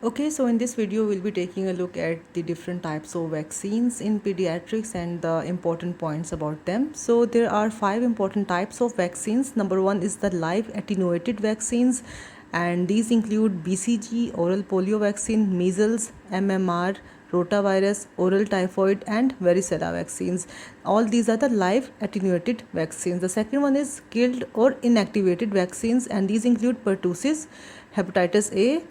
Okay, so in this video, we'll be taking a look at the different types of vaccines in pediatrics and the important points about them. So there are 5 important types of vaccines. Number one is the live attenuated vaccines, and these include BCG, oral polio vaccine, measles, MMR, rotavirus, oral typhoid, and varicella vaccines. All these are the live attenuated vaccines. The second one is killed or inactivated vaccines, and these include pertussis, hepatitis A,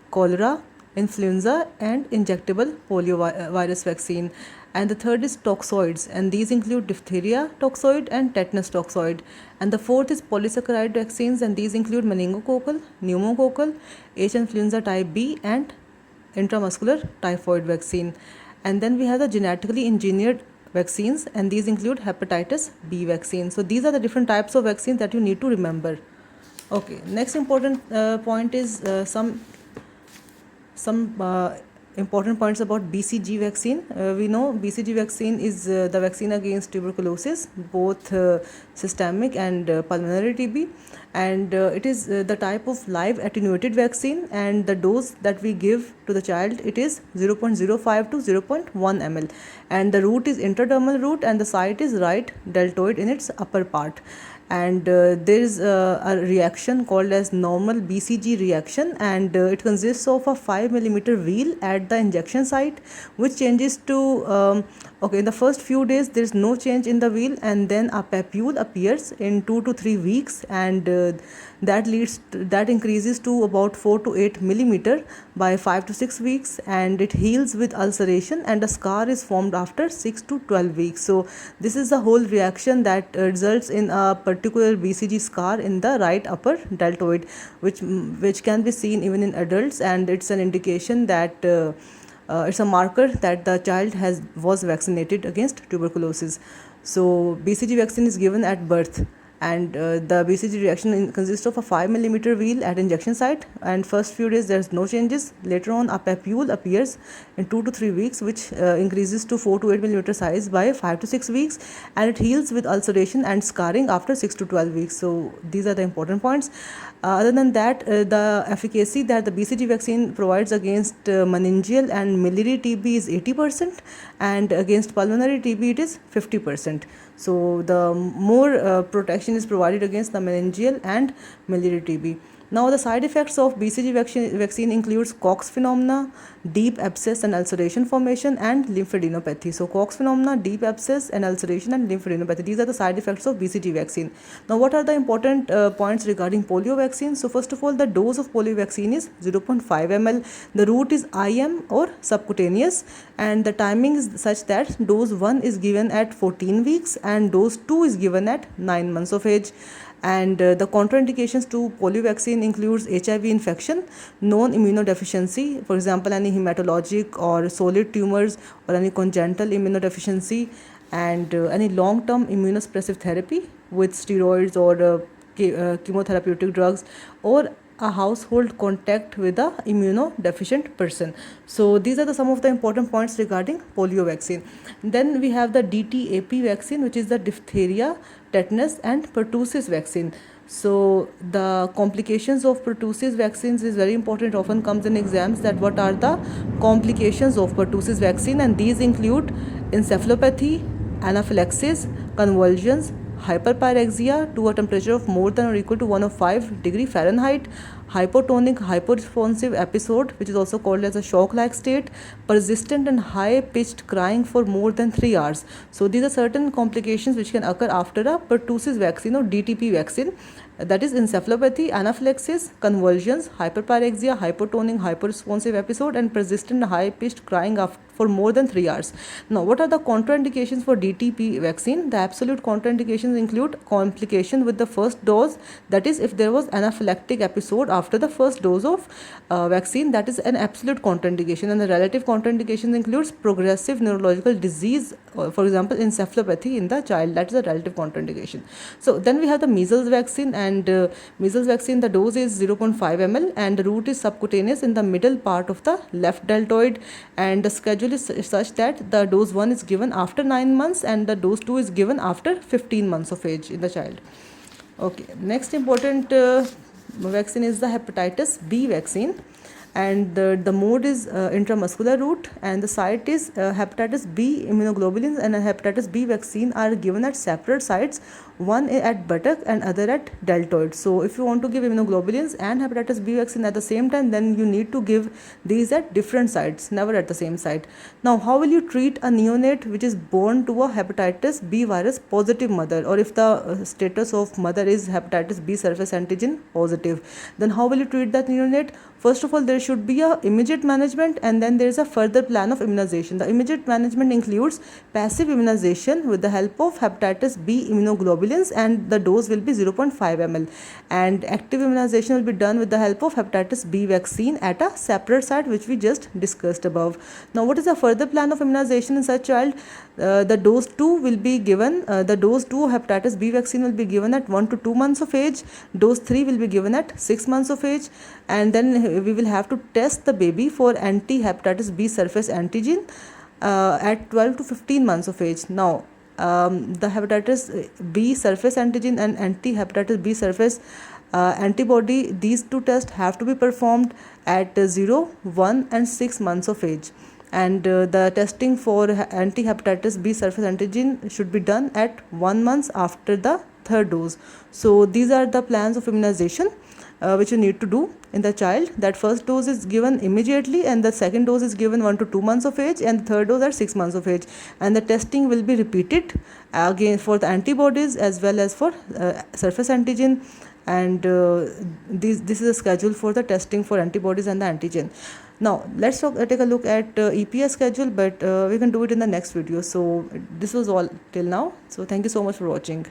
cholera, influenza, and injectable polio virus vaccine. And the third is toxoids, and these include diphtheria toxoid and tetanus toxoid. And the fourth is polysaccharide vaccines, and these include meningococcal, pneumococcal, H influenza type B, and intramuscular typhoid vaccine. And then we have the genetically engineered vaccines, and these include hepatitis B vaccine. So these are the different types of vaccines that you need to remember. Okay, next important point is some important points about BCG vaccine. We know BCG vaccine is the vaccine against tuberculosis, both systemic and pulmonary TB, and it is the type of live attenuated vaccine, and the dose that we give to the child, it is 0.05 to 0.1 ml, and the route is intradermal route, and the site is right deltoid in its upper part. And there is a reaction called as normal BCG reaction, and it consists of a 5 millimeter wheal at the injection site, which changes to okay, in the first few days there is no change in the wheal, and then a papule appears in 2 to 3 weeks, and that increases to about 4 to 8 millimeter by 5 to 6 weeks, and it heals with ulceration, and a scar is formed after 6 to 12 weeks. So this is the whole reaction that results in a particular BCG scar in the right upper deltoid, which can be seen even in adults, and it's an indication that it's a marker that the child was vaccinated against tuberculosis. So BCG vaccine is given at birth, and the BCG reaction consists of a 5 millimeter wheal at injection site, and first few days there's no changes. Later on, a papule appears in 2 to 3 weeks, which increases to 4 to 8 millimeter size by 5 to 6 weeks, and it heals with ulceration and scarring after 6 to 12 weeks. So these are the important points. Other than that, the efficacy that the BCG vaccine provides against meningeal and miliary TB is 80%, and against pulmonary TB it is 50%. So the more protection is provided against the meningeal and miliary TB. Now the side effects of BCG vaccine includes Cox phenomena, deep abscess and ulceration formation, and lymphadenopathy. So Cox phenomena, deep abscess and ulceration, and lymphadenopathy, these are the side effects of BCG vaccine. Now what are the important points regarding polio vaccine? So first of all, the dose of polio vaccine is 0.5 ml. The route is IM or subcutaneous, and the timing is such that dose 1 is given at 14 weeks and dose 2 is given at 9 months of age. And the contraindications to polio vaccine includes HIV infection, known immunodeficiency, for example any hematologic or solid tumors, or any congenital immunodeficiency, and any long-term immunosuppressive therapy with steroids or chemotherapeutic drugs, or a household contact with a immunodeficient person. So these are some of the important points regarding polio vaccine. Then we have the DTaP vaccine, which is the diphtheria, tetanus, and pertussis vaccine. So the complications of pertussis vaccines is very important. It often comes in exams that what are the complications of pertussis vaccine, and these include encephalopathy, anaphylaxis, convulsions, hyperpyrexia to a temperature of more than or equal to 105 degree Fahrenheit, hypotonic hyporesponsive episode, which is also called as a shock-like state, persistent and high-pitched crying for more than 3 hours. So these are certain complications which can occur after a pertussis vaccine or DTP vaccine, that is encephalopathy, anaphylaxis, convulsions, hyperpyrexia, hypotonic hyporesponsive episode, and persistent high-pitched crying for more than 3 hours. Now, what are the contraindications for DTP vaccine? The absolute contraindications include complication with the first dose, that is if there was anaphylactic episode after the first dose of vaccine, that is an absolute contraindication. And the relative contraindications includes progressive neurological disease, for example encephalopathy in the child, that is a relative contraindication. So then we have the measles vaccine, and measles vaccine, the dose is 0.5 ml, and the route is subcutaneous in the middle part of the left deltoid, and the schedule is such that the dose 1 is given after 9 months and the dose 2 is given after 15 months of age in the child. Okay, next important vaccine is the hepatitis B vaccine, and the mode is intramuscular route, and the site is hepatitis B immunoglobulins and a hepatitis B vaccine are given at separate sites, one at buttock and other at deltoid. So if you want to give immunoglobulins and hepatitis B vaccine at the same time, then you need to give these at different sites, never at the same site. Now, how will you treat a neonate which is born to a hepatitis B virus positive mother, or if the status of mother is hepatitis B surface antigen positive, then how will you treat that neonate? First of all, there should be a immediate management, and then there is a further plan of immunization. The immediate management includes passive immunization with the help of hepatitis B immunoglobulins, and the dose will be 0.5 ml, and active immunization will be done with the help of hepatitis B vaccine at a separate site, which we just discussed above. Now, what is the further plan of immunization in such child? The dose 2 will be given, the dose 2 of hepatitis B vaccine will be given at 1 to 2 months of age, dose 3 will be given at 6 months of age, and then we will have to test the baby for anti-hepatitis B surface antigen at 12 to 15 months of age. Now, the hepatitis B surface antigen and anti-hepatitis B surface antibody, these two tests have to be performed at 0, 1 and 6 months of age, and the testing for anti-hepatitis B surface antigen should be done at 1 month after the third dose. So these are the plans of immunization which you need to do in the child. That first dose is given immediately, and the second dose is given 1 to 2 months of age, and the third dose at 6 months of age, and the testing will be repeated again for the antibodies as well as for surface antigen, and this is a schedule for the testing for antibodies and the antigen. Now let's take a look at EPS schedule, but we can do it in the next video. So this was all till now, so thank you so much for watching.